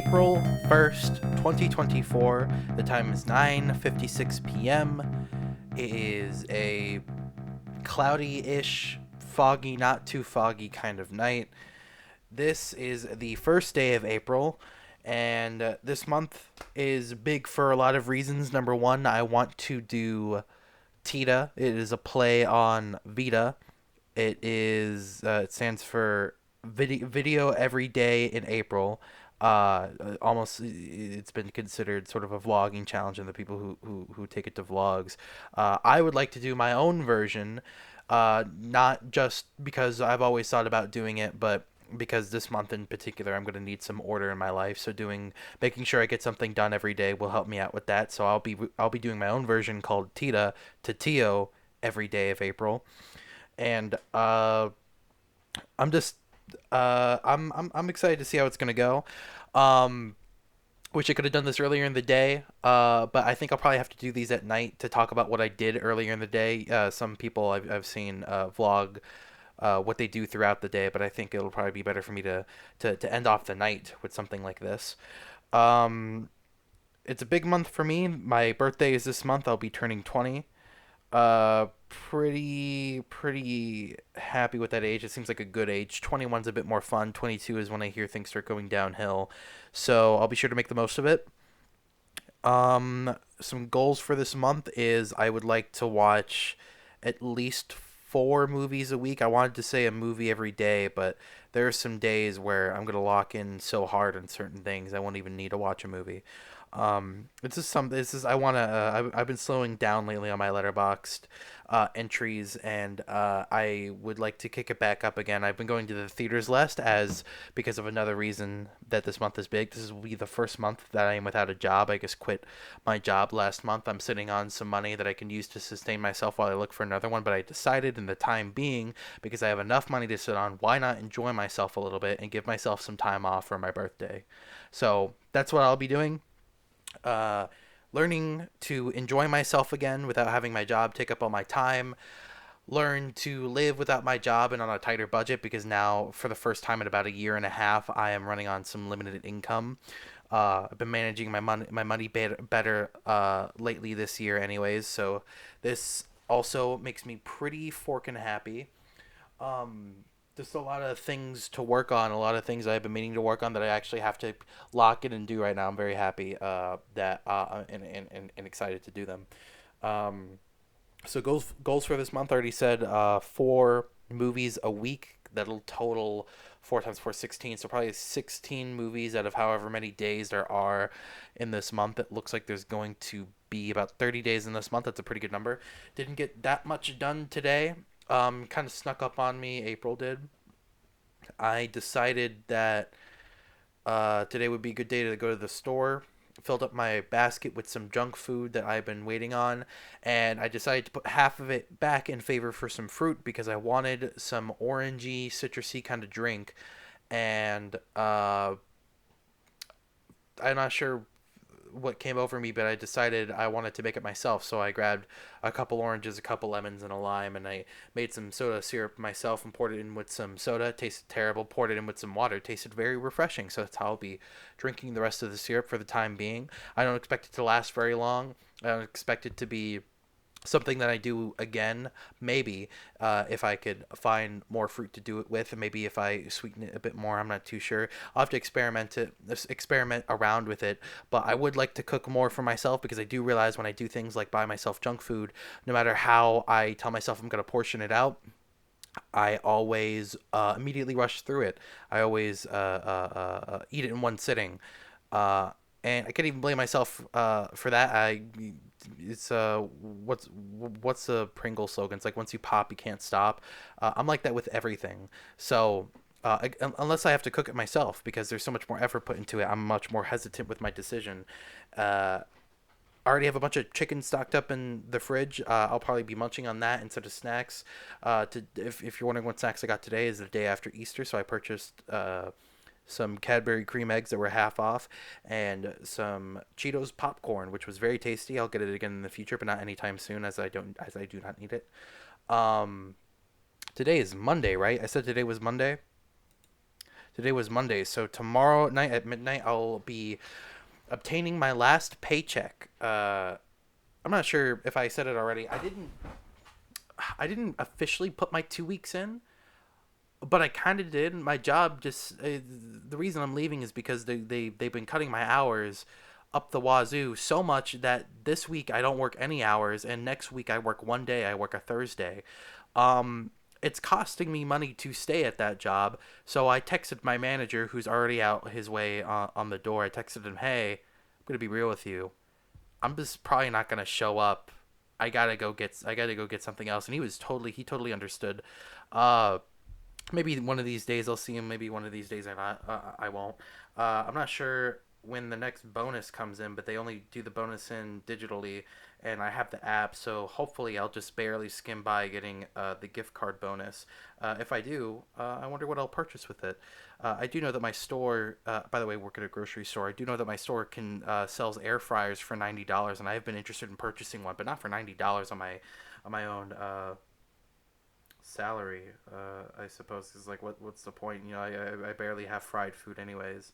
April 1st, 2024. The time is 9:56 p.m. It is a cloudy-ish, foggy, not too foggy kind of night. This is the first day of April, and this month is big for a lot of reasons. Number one, I want to do TEDA. It is a play on Vita. It stands for video every day in April. Almost it's been considered sort of a vlogging challenge, and the people who take it to vlogs. I would like to do my own version, not just because I've always thought about doing it, but because this month in particular I'm going to need some order in my life. So making sure I get something done every day will help me out with that. So I'll be doing my own version called TETA, TTIO, every day of April. And I'm just I'm excited to see how it's gonna go. Um, Wish I could have done this earlier in the day, but I think I'll probably have to do these at night to talk about what I did earlier in the day. Some people I've seen vlog what they do throughout the day, but I think it'll probably be better for me to end off the night with something like this. Um, it's a big month for me. My birthday is this month. I'll be turning 20. Pretty happy with that age. It seems like a good age. 21's a bit more fun. 22 is when I hear things start going downhill. So I'll be sure to make the most of it. Some goals for this month is I would like to watch at least four movies a week. I wanted to say a movie every day, but there are some days where I'm gonna lock in so hard on certain things I won't even need to watch a movie. This is I wanna. I've been slowing down lately on my letterboxed entries, and I would like to kick it back up again. I've been going to the theaters less as because of another reason that this month is big. This will be the first month that I am without a job. I just quit my job last month. I'm sitting on some money that I can use to sustain myself while I look for another one. But I decided in the time being, because I have enough money to sit on, why not enjoy myself a little bit and give myself some time off for my birthday? So that's what I'll be doing. uh, Learning to enjoy myself again without having my job take up all my time. Learn to live without my job and on a tighter budget because now, for the first time in about a year and a half, I am running on some limited income. I've been managing my money better lately this year, anyways. So this also makes me pretty forkin' happy. um, just a lot of things to work on, a lot of things I've been meaning to work on that I actually have to lock in and do right now. I'm very happy that and excited to do them. Um, so goals for this month, I already said four movies a week. That'll total four times four, 16. So probably 16 movies out of however many days there are in this month. It looks like there's going to be about 30 days in this month. That's a pretty good number. Didn't get that much done today. Kind of snuck up on me. April did. I decided that today would be a good day to go to the store. Filled up my basket with some junk food that I've been waiting on, and I decided to put half of it back in favor for some fruit because I wanted some orangey, citrusy kind of drink, and I'm not sure what came over me, but I decided I wanted to make it myself. So I grabbed a couple oranges, a couple lemons, and a lime, and I made some soda syrup myself and poured it in with some soda. It tasted terrible. Poured it in with some water. It tasted very refreshing. So that's how I'll be drinking the rest of the syrup for the time being. I don't expect it to last very long. I don't expect it to be something that I do again, maybe if I could find more fruit to do it with, and maybe if I sweeten it a bit more. I'm not too sure. I'll have to experiment around with it. But I would like to cook more for myself because I do realize when I do things like buy myself junk food, no matter how I tell myself I'm going to portion it out, I always immediately rush through it. I always eat it in one sitting. And I can't even blame myself for that. It's what's the Pringle slogan? It's like once you pop, you can't stop. I'm like that with everything. So unless I have to cook it myself, because there's so much more effort put into it, I'm much more hesitant with my decision. I already have a bunch of chicken stocked up in the fridge. I'll probably be munching on that instead of snacks. If you're wondering what snacks I got today, is the day after Easter, so I purchased some Cadbury cream eggs that were half off, and some Cheetos popcorn, which was very tasty. I'll get it again in the future, but not anytime soon, as I do not need it. Um, Today is Monday, right? I said today was Monday. Today was Monday, so tomorrow night at midnight I'll be obtaining my last paycheck. I'm not sure if I said it already. I didn't officially put my 2 weeks in, but I kind of did. My job just the reason I'm leaving is because they've been cutting my hours up the wazoo so much that this week I don't work any hours, and next week I work one day. I work a Thursday. It's costing me money to stay at that job. So I texted my manager, who's already out his way on the door. I texted him, "Hey, I'm gonna be real with you. I'm just probably not gonna show up. I gotta go get something else." And he totally understood. Uh, Maybe one of these days I'll see him. Maybe one of these days I won't. I'm not sure when the next bonus comes in, but they only do the bonus in digitally, and I have the app, so hopefully I'll just barely skim by getting the gift card bonus. If I do, I wonder what I'll purchase with it. I do know that my store, by the way, I work at a grocery store. I do know that my store can sells air fryers for $90, and I have been interested in purchasing one, but not for $90 on my own salary. I suppose is like what's the point? I barely have fried food anyways.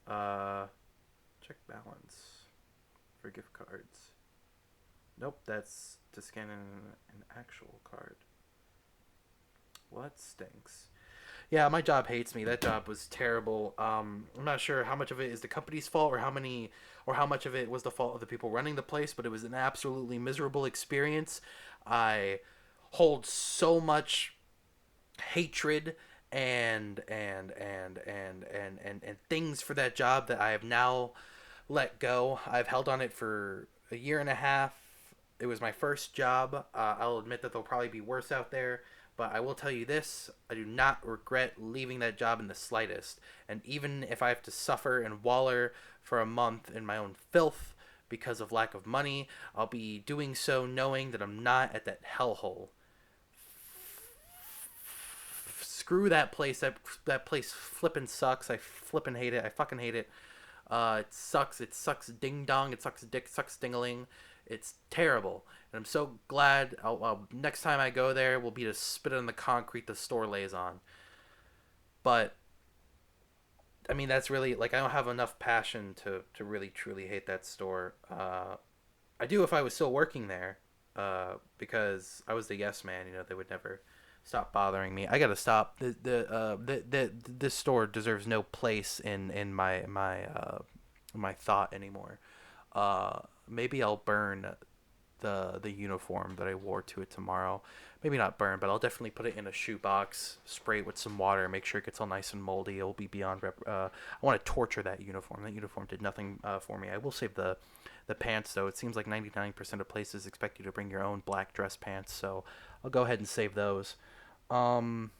Uh, Check balance for gift cards. Nope, that's to scan an actual card. Well, that stinks. Yeah, my job hates me. That job was terrible. I'm not sure how much of it is the company's fault or how much of it was the fault of the people running the place, but it was an absolutely miserable experience. I hold so much hatred and things for that job that I have now let go. I've held on it for a year and a half. It was my first job. I'll admit that there'll probably be worse out there, but I will tell you this: I do not regret leaving that job in the slightest. And even if I have to suffer and waller for a month in my own filth because of lack of money, I'll be doing so knowing that I'm not at that hellhole. Screw that place. That place flippin' sucks. I flippin' hate it. I fucking hate it. It sucks. It sucks ding dong. It sucks dick. It sucks dingaling. It's terrible. And I'm so glad. Next time I go there will be to spit on the concrete the store lays on. But I mean, that's really like I don't have enough passion to really truly hate that store. I do if I was still working there, because I was the yes man. They would never stop bothering me. I gotta stop. This store deserves no place in my thought anymore. Maybe I'll burn the uniform that I wore to it tomorrow. Maybe not burn, but I'll definitely put it in a shoebox, spray it with some water, make sure it gets all nice and moldy. It'll be beyond I want to torture that uniform. That uniform did nothing for me. I will save the pants though. It seems like 99% of places expect you to bring your own black dress pants, so I'll go ahead and save those. Um,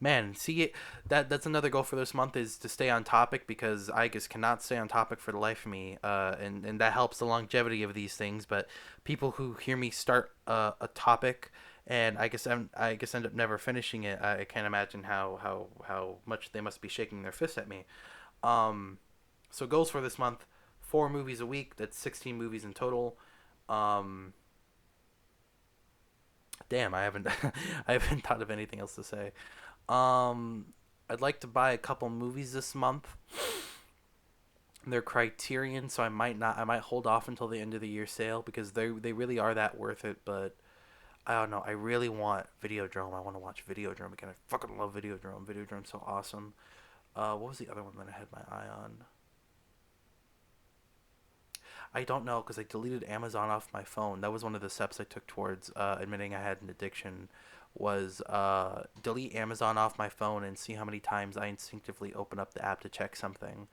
Man, see, that's another goal for this month is to stay on topic because I just cannot stay on topic for the life of me, and that helps the longevity of these things. But people who hear me start a topic and I guess end up never finishing it, I can't imagine how much they must be shaking their fists at me. Um, so goals for this month: 4 movies a week. That's 16 movies in total. Um, Damn, I haven't I haven't thought of anything else to say. Um, I'd like to buy a couple movies this month. They're Criterion, so I might hold off until the end of the year sale because they really are that worth it. But I don't know. I really want Videodrome. I want to watch Videodrome again. I fucking love Videodrome. Videodrome's so awesome. What was the other one that I had my eye on? I don't know because I deleted Amazon off my phone. That was one of the steps I took towards admitting I had an addiction. Was delete Amazon off my phone and see how many times I instinctively open up the app to check something,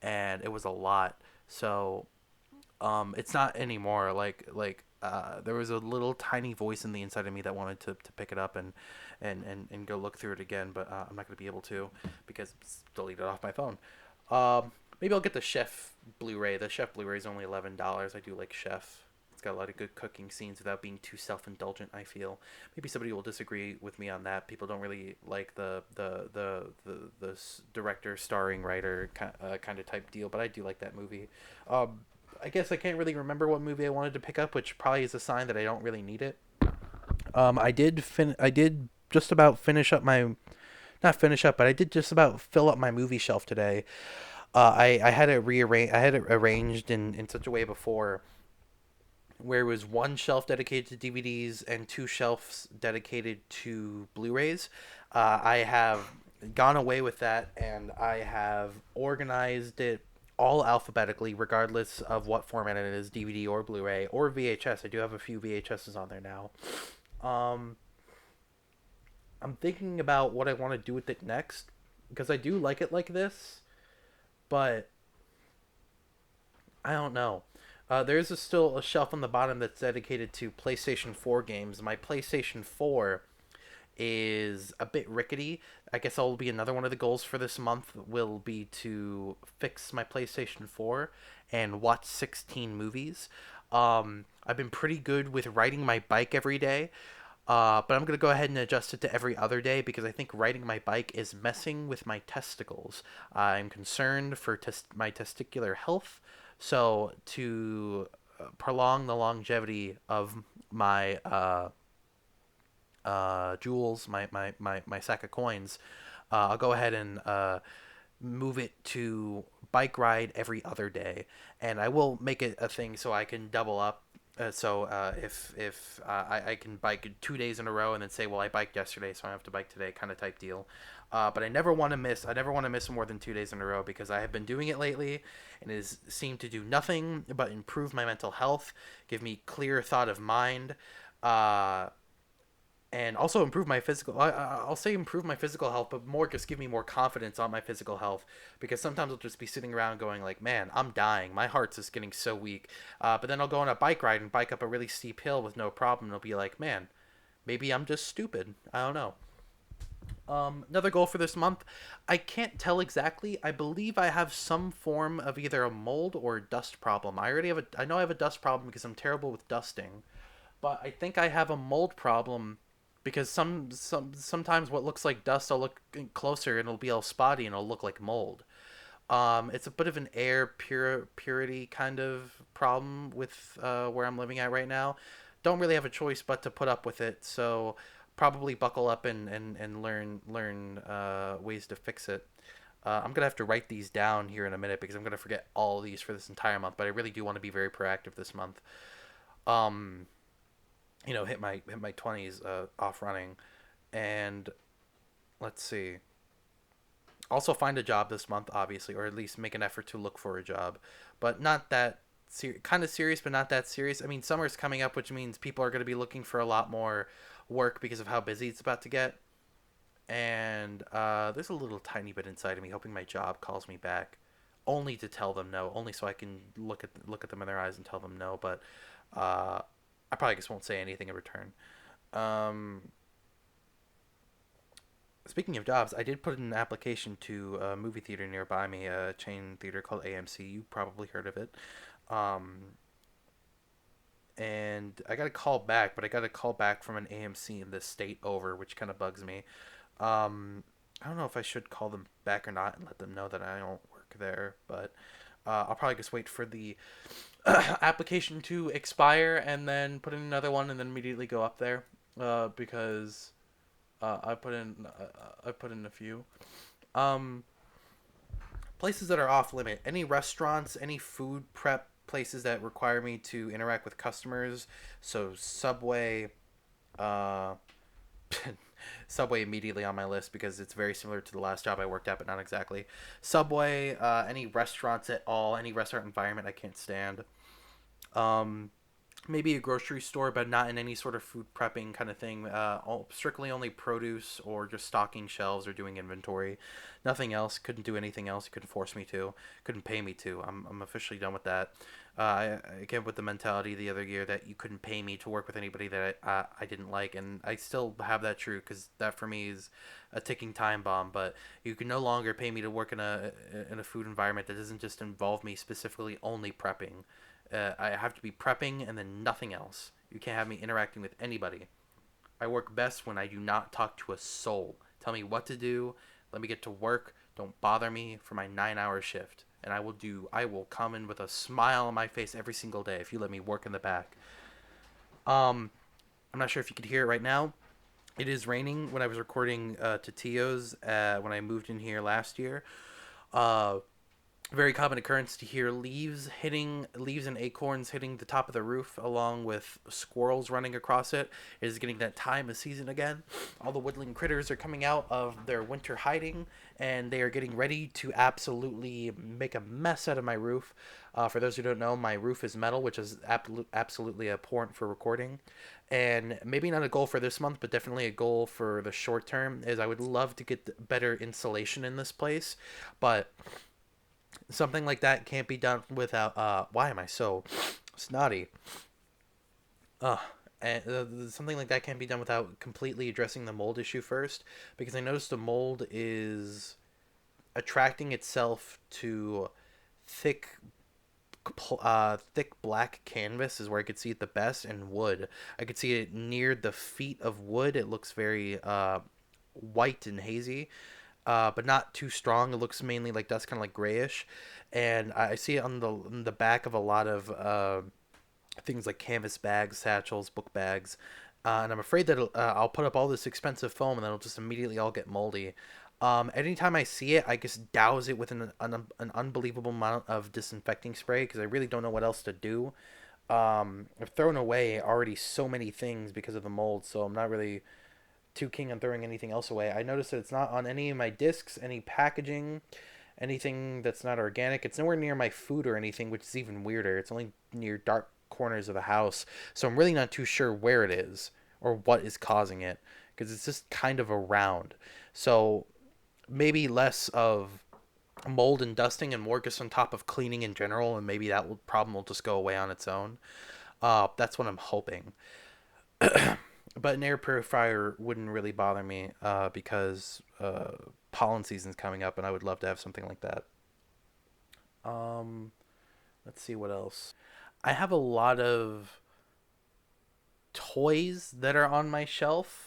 and it was a lot. So it's not anymore. There was a little tiny voice in the inside of me that wanted to pick it up and go look through it again, but I'm not gonna be able to because it's deleted off my phone. Maybe I'll get the Chef Blu-ray. The Chef Blu-ray is only $11. I do like Chef. It's got a lot of good cooking scenes without being too self-indulgent. I feel maybe somebody will disagree with me on that. People don't really like the director, starring writer kind of type deal, but I do like that movie. I guess I can't really remember what movie I wanted to pick up, which probably is a sign that I don't really need it. I did just about finish up my not finish up, but I did just about fill up my movie shelf today. I had it rearranged. I had it arranged in such a way before where it was one shelf dedicated to DVDs and two shelves dedicated to Blu-rays. I have gone away with that, and I have organized it all alphabetically, regardless of what format it is, DVD or Blu-ray or VHS. I do have a few VHSs on there now. Um, I'm thinking about what I want to do with it next because I do like it like this, but I don't know. There's still a shelf on the bottom that's dedicated to PlayStation 4 games. My PlayStation 4 is a bit rickety. I guess that'll be another one of the goals for this month will be to fix my PlayStation 4 and watch 16 movies. I've been pretty good with riding my bike every day. But I'm going to go ahead and adjust it to every other day because I think riding my bike is messing with my testicles. I'm concerned for my testicular health. So, to prolong the longevity of my jewels, my sack of coins, I'll go ahead and move it to bike ride every other day, and I will make it a thing so I can double up. If I can bike 2 days in a row and then say, well, I biked yesterday, so I have to bike today, kind of type deal. But I never want to miss. I never want to miss more than 2 days in a row because I have been doing it lately, and it has seemed to do nothing but improve my mental health, give me clear thought of mind, uh, and also improve my physical. I'll say improve my physical health, but more just give me more confidence on my physical health because sometimes I'll just be sitting around going like, man, I'm dying, my heart's just getting so weak. But then I'll go on a bike ride and bike up a really steep hill with no problem. And I'll be like, man, maybe I'm just stupid. I don't know. Another goal for this month, I can't tell exactly. I believe I have some form of either a mold or dust problem. I know I have a dust problem because I'm terrible with dusting, but I think I have a mold problem because sometimes what looks like dust I'll look closer and it'll be all spotty and it'll look like mold. It's a bit of an purity kind of problem with where I'm living at right now. Don't really have a choice but to put up with it. So probably buckle up and learn ways to fix it. I'm gonna have to write these down here in a minute because I'm gonna forget all of these for this entire month. But I really do want to be very proactive this month. Um, hit my 20s off running, and let's see. Also find a job this month, obviously, or at least make an effort to look for a job, but not that kind of serious, but not that serious. I mean, summer's coming up, which means people are going to be looking for a lot more work because of how busy it's about to get. And there's a little tiny bit inside of me hoping my job calls me back, only to tell them no, only so I can look at them in their eyes and tell them no. But I probably just won't say anything in return. Um, Speaking of jobs, I did put in an application to a movie theater nearby me, a chain theater called AMC. You probably heard of it. Um, and I got a call back, but I got a call back from an AMC in the state over, which kind of bugs me. I don't know if I should call them back or not and let them know that I don't work there, but I'll probably just wait for the application to expire and then put in another one and then immediately go up there because I put in a few. Um, Places that are off limit. Any restaurants, any food prep places that require me to interact with customers. So Subway, uh, Subway immediately on my list because it's very similar to the last job I worked at, but not exactly. Subway, any restaurants at all, any restaurant environment I can't stand. Um, Maybe a grocery store, but not in any sort of food prepping kind of thing. Strictly only produce or just stocking shelves or doing inventory. Nothing else. Couldn't do anything else. You couldn't force me to. Couldn't pay me to. I'm officially done with that. I came up with the mentality the other year that you couldn't pay me to work with anybody that I didn't like, and I still have that true because that for me is a ticking time bomb. But you can no longer pay me to work in a food environment that doesn't just involve me specifically only prepping. I have to be prepping and then nothing else. You can't have me interacting with anybody. I work best when I do not talk to a soul. Tell me what to do. Let me get to work. Don't bother me for my 9 hour shift. And I will come in with a smile on my face every single day if you let me work in the back. Um, I'm not sure if you could hear it right now. It is raining when I was recording TTIOs when I moved in here last year. Uh, Very common occurrence to hear leaves and acorns hitting the top of the roof along with squirrels running across it. It is getting that time of season again. All the woodland critters are coming out of their winter hiding, and they are getting ready to absolutely make a mess out of my roof. For those who don't know, my roof is metal, which is absolutely abhorrent for recording. And maybe not a goal for this month, but definitely a goal for the short term is I would love to get better insulation in this place, but something like that can't be done without why am I so snotty? uh and something like that can't be done without completely addressing the mold issue first, because I noticed the mold is attracting itself to thick thick black canvas is where I could see it the best, and wood. I could see it near the feet of wood. It looks very white and hazy, but not too strong. It looks mainly like dust, kind of like grayish, and I see it on the back of a lot of things like canvas bags, satchels, book bags, and I'm afraid that I'll put up all this expensive foam and then it'll just immediately all get moldy. Anytime I see it, I just douse it with an unbelievable amount of disinfecting spray because I really don't know what else to do. I've thrown away already so many things because of the mold, so I'm not really too keen on throwing anything else away. I noticed that it's not on any of my discs, any packaging, anything that's not organic. It's nowhere near my food or anything, which is even weirder. It's only near dark corners of the house. So I'm really not too sure where it is or what is causing it because it's just kind of around. So maybe less of mold and dusting and more just on top of cleaning in general, and maybe problem will just go away on its own. That's what I'm hoping. But an air purifier wouldn't really bother me because pollen season's coming up, and I would love to have something like that. Um, let's see what else. I have a lot of toys that are on my shelf.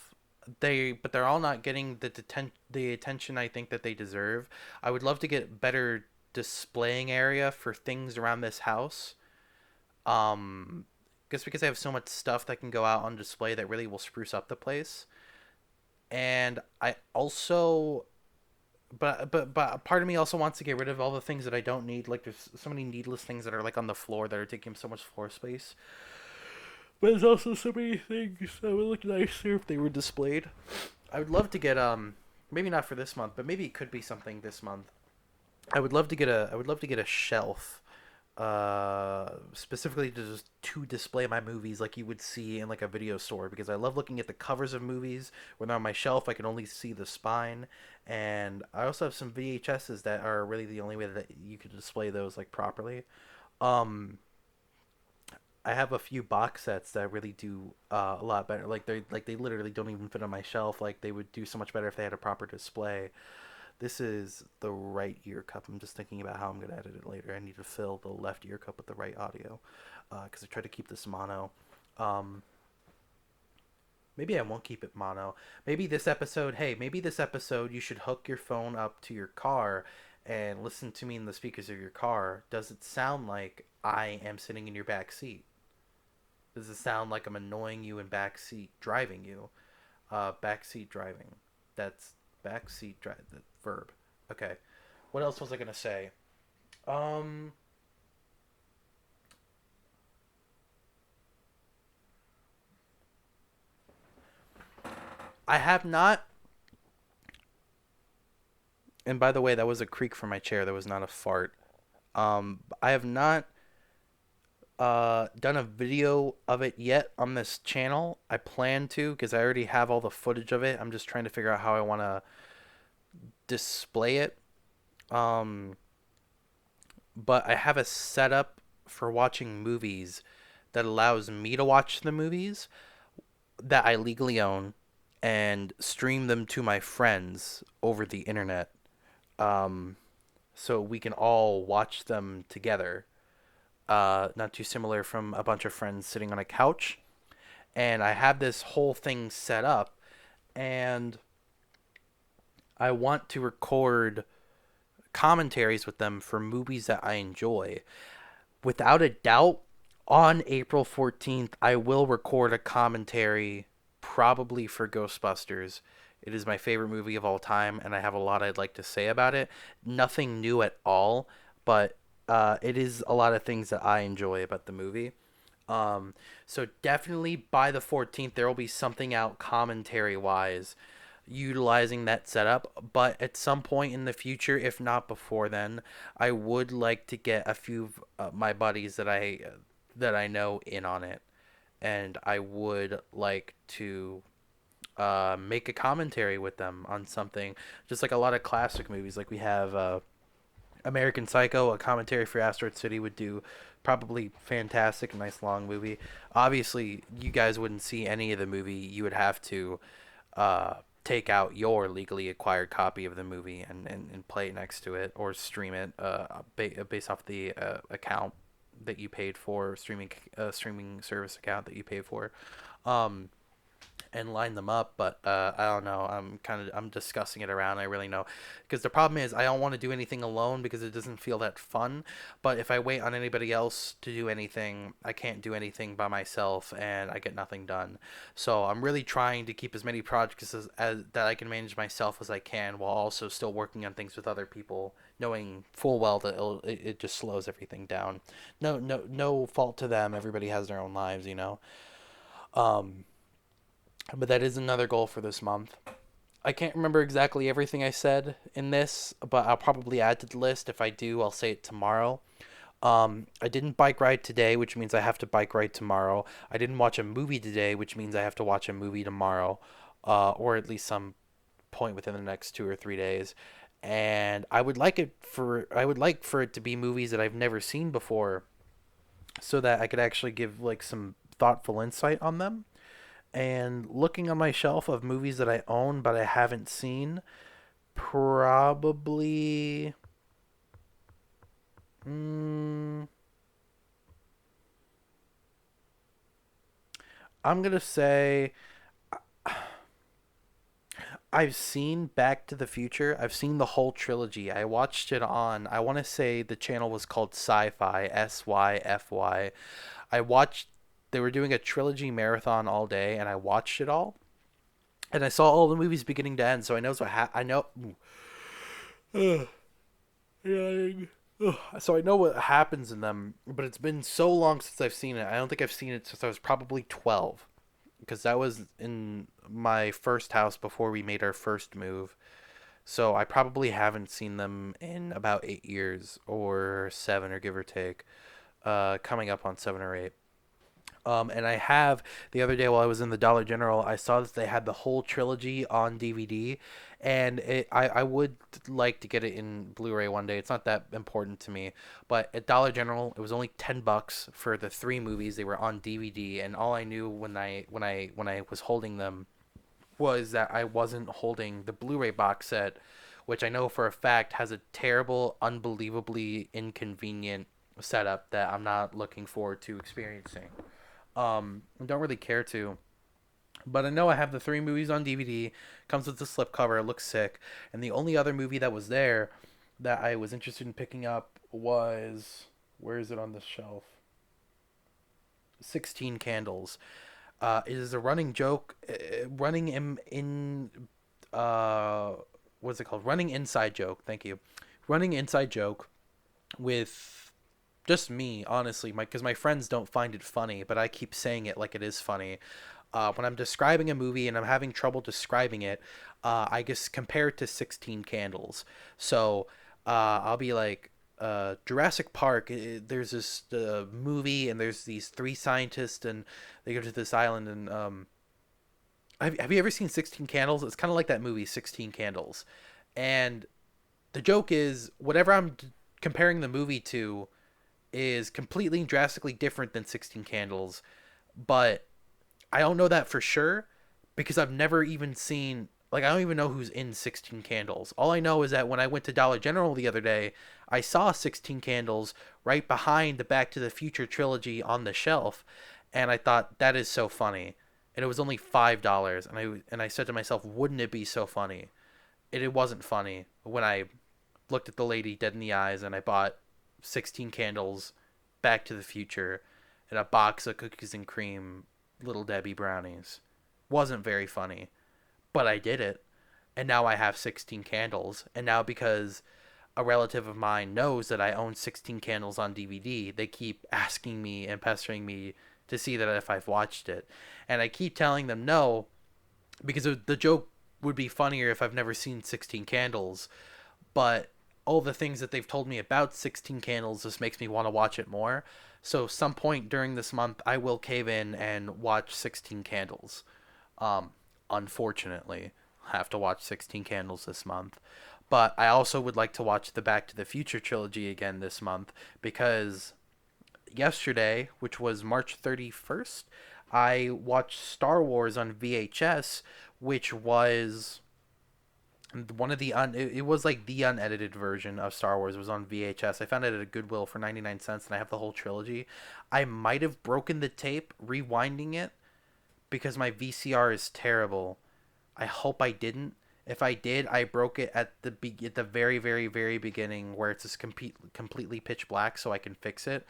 But they're all not getting the attention I think that they deserve. I would love to get better displaying area for things around this house. Um, just because I have so much stuff that can go out on display that really will spruce up the place. And I also but part of me also wants to get rid of all the things that I don't need. Like there's so many needless things that are like on the floor that are taking so much floor space. But there's also so many things that would look nicer if they were displayed. I would love to get maybe not for this month, but maybe it could be something this month. I would love to get a shelf specifically to display my movies like you would see in like a video store, because I love looking at the covers of movies. When they're on my shelf, I can only see the spine, and I also have some VHSs that are really the only way that you could display those like properly. Um, I have a few box sets that really do a lot better. Like they literally don't even fit on my shelf. Like they would do so much better if they had a proper display. This is the right ear cup. I'm just thinking about how I'm gonna edit it later. I need to fill the left ear cup with the right audio because I try to keep this mono. Um, Maybe I won't keep it mono. Maybe this episode. Hey, maybe this episode you should hook your phone up to your car and listen to me in the speakers of your car. Does it sound like I am sitting in your back seat? Does it sound like I'm annoying you in backseat driving you? Backseat driving. That's backseat drive. The verb. Okay. What else was I gonna say? Um, I have not. And by the way, that was a creak from my chair. That was not a fart. I have not done a video of it yet on this channel. I plan to because I already have all the footage of it. I'm just trying to figure out how I want to display it. Um, but I have a setup for watching movies that allows me to watch the movies that I legally own and stream them to my friends over the internet. Um, so we can all watch them together. Not too similar from a bunch of friends sitting on a couch. And I have this whole thing set up, and I want to record commentaries with them for movies that I enjoy. Without a doubt, on April 14th, I will record a commentary probably for Ghostbusters. It is my favorite movie of all time, and I have a lot I'd like to say about it. Nothing new at all, but it is a lot of things that I enjoy about the movie. So definitely by the 14th, there will be something out commentary wise utilizing that setup. But at some point in the future, if not before then, I would like to get a few of my buddies that I know in on it, and I would like to make a commentary with them on something, just like a lot of classic movies. Like we have American Psycho, a commentary for Asteroid City would do probably fantastic, nice long movie. Obviously, you guys wouldn't see any of the movie. You would have to uh, take out your legally acquired copy of the movie and play it next to it or stream it based off the account that you paid for, streaming service account that you paid for. Um, and line them up. But I don't know. I'm discussing it around. I really know because the problem is I don't want to do anything alone because it doesn't feel that fun. But if I wait on anybody else to do anything, I can't do anything by myself, and I get nothing done. So I'm really trying to keep as many projects as that I can manage myself as I can, while also still working on things with other people, knowing full well that it just slows everything down. No fault to them. Everybody has their own lives, you know. Um, but that is another goal for this month. I can't remember exactly everything I said in this, but I'll probably add to the list. If I do, I'll say it tomorrow. I didn't bike ride today, which means I have to bike ride tomorrow. I didn't watch a movie today, which means I have to watch a movie tomorrow, or at least some point within the next 2 or 3 days. And I would like for it to be movies that I've never seen before, so that I could actually give like some thoughtful insight on them. And looking on my shelf of movies that I own but I haven't seen, probably. Mm, I'm gonna say I've seen Back to the Future. I've seen the whole trilogy. I watched it on. I want to say the channel was called Sci-Fi, Syfy. I watched. They were doing a trilogy marathon all day, and I watched it all. And I saw all the movies beginning to end, so I know I know. So I know what happens in them, but it's been so long since I've seen it. I don't think I've seen it since I was probably 12, because that was in my first house before we made our first move. So I probably haven't seen them in about 8 years or seven, or give or take, coming up on 7 or 8. And I have the other day while I was in the Dollar General, I saw that they had the whole trilogy on DVD, and I would like to get it in Blu-ray one day. It's not that important to me, but at Dollar General, it was only $10 for the three movies. They were on DVD, and all I knew when I was holding them was that I wasn't holding the Blu-ray box set, which I know for a fact has a terrible, unbelievably inconvenient setup that I'm not looking forward to experiencing. Don't really care to. But I know I have the three movies on DVD. Comes with the slipcover. It looks sick. And the only other movie that was there that I was interested in picking up was, where is it on the shelf? 16 Candles. It is a running joke, running in uh, what's it called? Running inside joke. Thank you. Running inside joke with just me, honestly, because my friends don't find it funny, but I keep saying it like it is funny. When I'm describing a movie and I'm having trouble describing it, I just compare it to 16 Candles. So I'll be like, Jurassic Park, there's this movie, and there's these three scientists, and they go to this island, and have you ever seen 16 Candles? It's kind of like that movie, 16 Candles. And the joke is, whatever I'm comparing the movie to is completely and drastically different than 16 Candles, but I don't know that for sure because I've never even seen, like, I don't even know who's in 16 Candles. All I know is that when I went to Dollar General the other day, I saw 16 Candles right behind the Back to the Future trilogy on the shelf, and I thought that is so funny. And it was only $5, and I said to myself, wouldn't it be so funny? It wasn't funny when I looked at the lady dead in the eyes and I bought 16 Candles, Back to the Future, and a box of cookies and cream Little Debbie brownies. wasn't very funny, but I did it. And now I have 16 candles. And now because a relative of mine knows that I own 16 candles on DVD, they keep asking me and pestering me to see that if I've watched it. And I keep telling them no, because the joke would be funnier if I've never seen 16 candles. But all the things that they've told me about 16 candles just makes me want to watch it more. So some point during this month, I will cave in and watch 16 candles. Um, Unfortunately, I have to watch 16 candles this month. But I also would like to watch the Back to the Future trilogy again this month because yesterday, which was March 31st, I watched Star Wars on VHS, which was one of the it was like the unedited version of Star Wars. It was on VHS. I found it at a Goodwill for 99 cents and I have the whole trilogy. I might have broken the tape rewinding it because my VCR is terrible. I hope I didn't. If I did, I broke it at the very very beginning where it's just completely pitch black so I can fix it.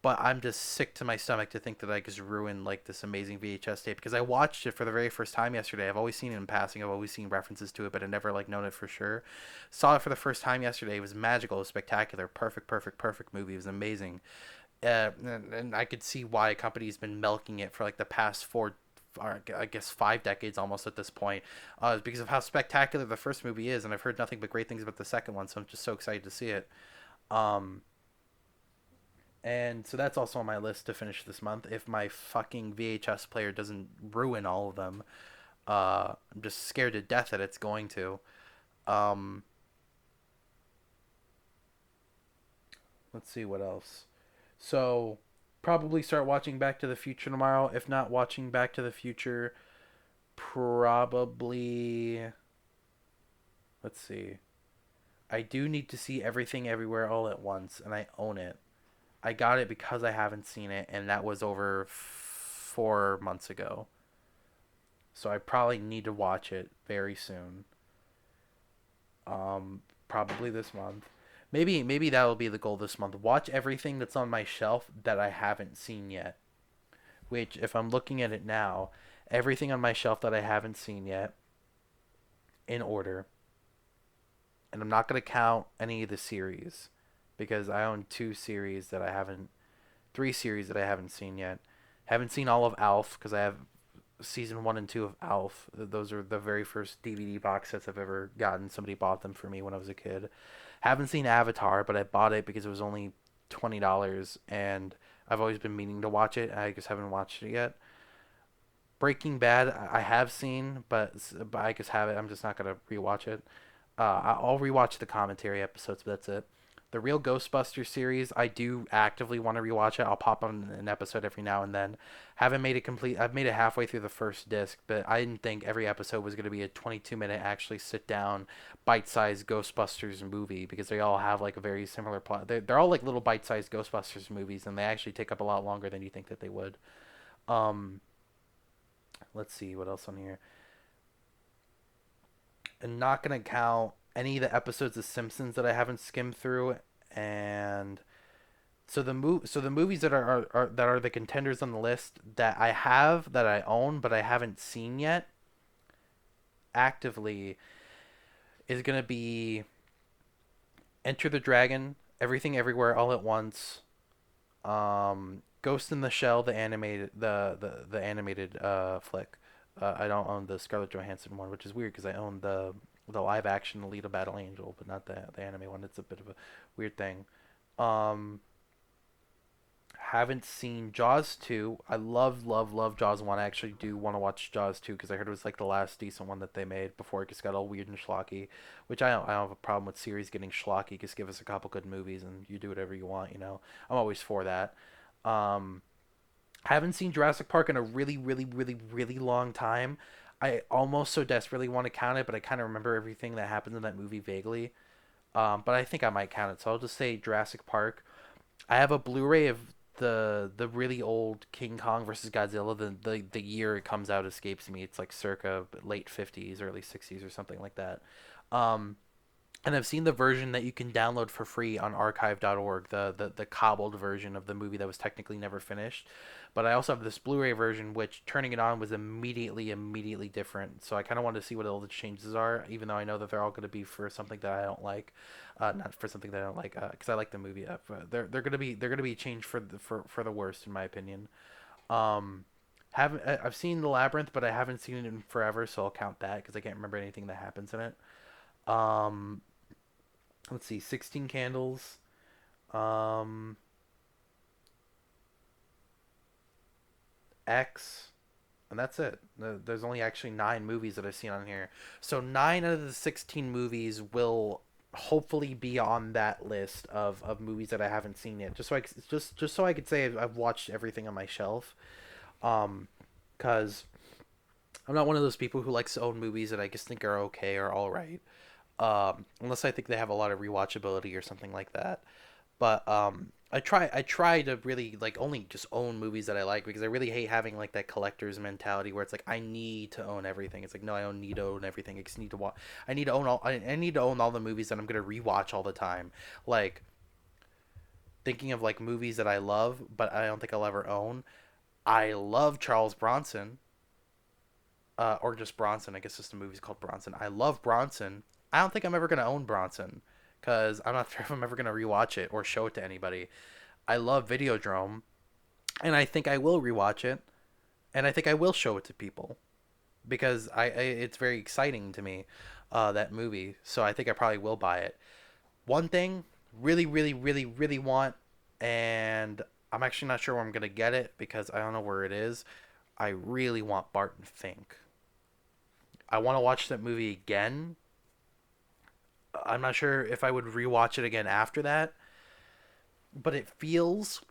But I'm just sick to my stomach to think that I just ruined like this amazing VHS tape because I watched it for the very first time yesterday. I've always seen it in passing. I've always seen references to it, but I never like known it for sure. Saw it for the first time yesterday. It was magical. It was spectacular. Perfect movie. It was amazing. And I could see why a company's been milking it for like the past four, or I guess 5 decades almost at this point, because of how spectacular the first movie is, and I've heard nothing but great things about the second one, so I'm just so excited to see it. Um, and so that's also on my list to finish this month. If my fucking VHS player doesn't ruin all of them, I'm just scared to death that it's going to. Um, let's see what else. So probably start watching Back to the Future tomorrow. If not watching Back to the Future, probably, let's see. I do need to see Everything Everywhere All at Once, and I own it. I got it because I haven't seen it, and that was over 4 months ago. So I probably need to watch it very soon. Probably this month. Maybe that will be the goal this month. Watch everything that's on my shelf that I haven't seen yet. Which, if I'm looking at it now, everything on my shelf that I haven't seen yet, in order. And I'm not gonna count any of the series, because I own two series that I haven't, three series that I haven't seen yet. Haven't seen all of Alf because I have season one and two of Alf. Those are the very first DVD box sets I've ever gotten. Somebody bought them for me when I was a kid. Haven't seen Avatar, but I bought it because it was only $20, and I've always been meaning to watch it. I just haven't watched it yet. Breaking Bad, I have seen, but I just have it. I'm just not gonna rewatch it. I'll rewatch the commentary episodes, but that's it. The real Ghostbusters series, I do actively want to rewatch it. I'll pop on an episode every now and then. Haven't made it complete. I've made it halfway through the first disc, but I didn't think every episode was going to be a 22-minute actually sit down bite-sized Ghostbusters movie because they all have like a very similar plot. They're all like little bite-sized Ghostbusters movies, and they actually take up a lot longer than you think that they would. Um, let's see what else on here. And not gonna count any of the episodes of Simpsons that I haven't skimmed through, and so the movies that that are the contenders on the list that I have that I own but I haven't seen yet actively is gonna be Enter the Dragon, Everything Everywhere All at Once, Ghost in the Shell, the animated flick. I don't own the Scarlett Johansson one, which is weird because I own the live action Alita Battle Angel, but not the anime one. It's a bit of a weird thing. Um, haven't seen Jaws 2. I love Jaws 1. I actually do want to watch Jaws 2 because I heard it was like the last decent one that they made before it just got all weird and schlocky, which I don't have a problem with series getting schlocky. Just give us a couple good movies and you do whatever you want. I'm always for that. Um, haven't seen Jurassic Park in a really long time. I almost so desperately want to count it, but I kind of remember everything that happened in that movie vaguely. But I think I might count it, so I'll just say Jurassic Park. I have a Blu-ray of the really old King Kong versus Godzilla. The year it comes out escapes me. It's like circa late 50s, early 60s, or something like that. Um, And I've seen the version that you can download for free on archive.org, the cobbled version of the movie that was technically never finished. But I also have this Blu-ray version, which turning it on was immediately different. So I kind of wanted to see what all the changes are, even though I know that they're all going to be for something that I don't like, not for something that I don't like, because I like the movie. They're gonna be changed for the worst, in my opinion. Um, haven't I've seen the Labyrinth, but I haven't seen it in forever, so I'll count that because I can't remember anything that happens in it. Um, let's see, 16 Candles, um, X, and that's it. There's only actually 9 movies that I've seen on here. So 9 out of the 16 movies will hopefully be on that list of movies that I haven't seen yet. Just so I could say I've watched everything on my shelf. Because I'm not one of those people who likes to own movies that I just think are okay or all right. Unless I think they have a lot of rewatchability or something like that. But I try to really like only just own movies that I like because I really hate having like that collector's mentality where it's like I need to own everything. It's like no, I don't need to own everything. I just need to watch. I need to own all the movies that I'm gonna rewatch all the time. Like thinking of like movies that I love, but I don't think I'll ever own. I love Charles Bronson, or just Bronson. I guess just the movie's called Bronson. I love Bronson. I don't think I'm ever gonna own Bronson because I'm not sure if I'm ever gonna rewatch it or show it to anybody. I love Videodrome, and I think I will rewatch it, and I think I will show it to people because I it's very exciting to me, that movie. So I think I probably will buy it. One thing, really want, and I'm actually not sure where I'm gonna get it because I don't know where it is. I really want Barton Fink. I want to watch that movie again. I'm not sure if I would rewatch it again after that, but it feels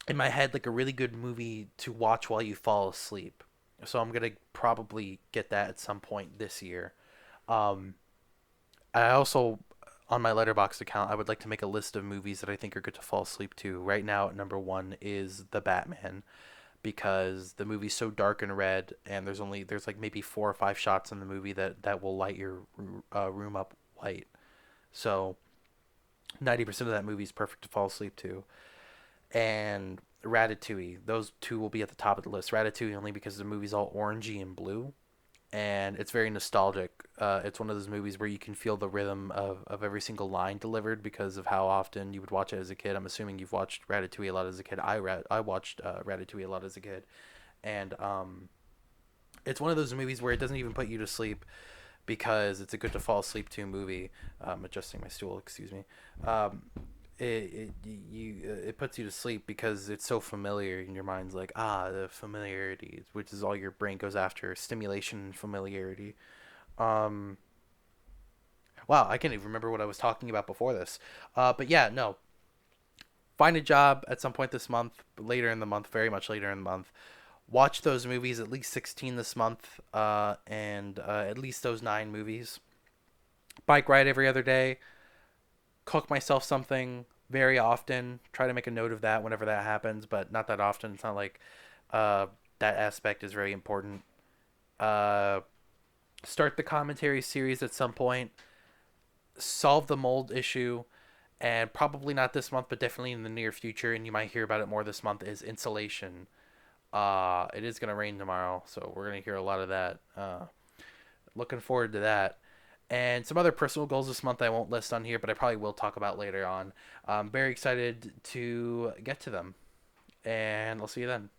in my head like a really good movie to watch while you fall asleep. So I'm gonna probably get that at some point this year. Um, I also on my Letterboxd account, I would like to make a list of movies that I think are good to fall asleep to. Right now, at number one is The Batman because the movie's so dark and red, and there's like maybe 4 or 5 shots in the movie that will light your room up white. So 90% of that movie is perfect to fall asleep to. And Ratatouille. Those two will be at the top of the list. Ratatouille only because the movie's all orangey and blue, and it's very nostalgic. It's one of those movies where you can feel the rhythm of every single line delivered because of how often you would watch it as a kid. I'm assuming you've watched Ratatouille a lot as a kid. I watched Ratatouille a lot as a kid, and it's one of those movies where it doesn't even put you to sleep because it's a good to fall asleep to movie. Adjusting my stool, excuse me. Um, it puts you to sleep because it's so familiar and your mind's like the familiarity, which is all your brain goes after, stimulation and familiarity. um wow, I can't even remember what I was talking about before this. But yeah, no, find a job at some point this month, later in the month, very much later in the month. Watch those movies, at least 16 this month, and at least those 9 movies. Bike ride every other day, cook myself something very often. Try to make a note of that whenever that happens, but not that often. It's not like uh, that aspect is very important. Uh, Start the commentary series at some point. Solve the mold issue, and probably not this month, but definitely in the near future. And you might hear about it more this month. Is insulation. It is gonna rain tomorrow, so we're gonna hear a lot of that. Looking forward to that. And some other personal goals this month I won't list on here, but I probably will talk about later on. I'm very excited to get to them, and I'll see you then.